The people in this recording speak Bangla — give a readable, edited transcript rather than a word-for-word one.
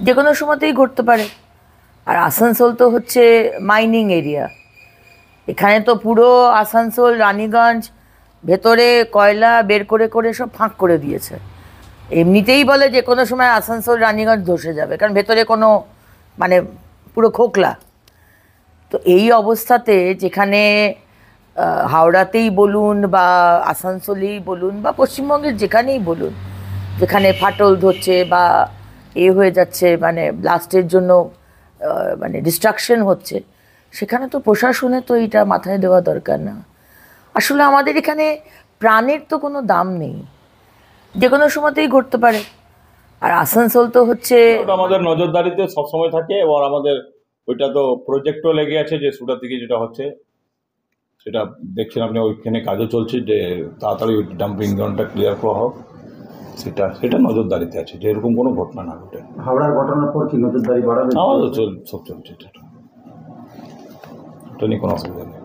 যে কোনো সময়তেই ঘটতে পারে। আর আসানসোল তো হচ্ছে মাইনিং এরিয়া, এখানে তো পুরো আসানসোল রানীগঞ্জ ভেতরে কয়লা বের করে করে সব ফাঁক করে দিয়েছে। এমনিতেই বলে যে কোনো সময় আসানসোল রানীগঞ্জ ধসে যাবে, কারণ ভেতরে কোনো মানে পুরো খোকলা। তো এই অবস্থাতে যেখানে হাওড়াতেই বলুন বা আসানসোলেই বলুন বা পশ্চিমবঙ্গের যেখানেই বলুন, যেখানে ফাটল ধরছে বা হয়ে যাচ্ছে, মানে ব্লাস্টের জন্য মানে ডিস্ট্রাকশন হচ্ছে, সেখানে তো প্রশাসনে তো এটা মাথায় দেওয়া দরকার না। আসলে আমাদের এখানে প্রাণের তো কোনো দাম নেই, যে কোনো সময়তেই ঘটতে পারে। আর আসানসোল তো হচ্ছে ওটা আমাদের নজরদারিতে সবসময় থাকে, এবং আমাদের ওইটা তো প্রজেক্টও লেগে আছে যে সুরাট থেকে যেটা হচ্ছে সেটা দেখছেন আপনি, ওইখানে কাজও চলছে যে তাড়াতাড়ি ওই ডাম্পিং গ্রাউন্ডটা ক্লিয়ার করা হোক, সেটা নজরদারিতে আছে যে এরকম কোনো ঘটনা না ঘটে। হাওড়ার ঘটনার পর কি নজরদারি বাড়াবে? আমাদের সব চলছে, এটা নিয়ে কোনো অসুবিধা নেই।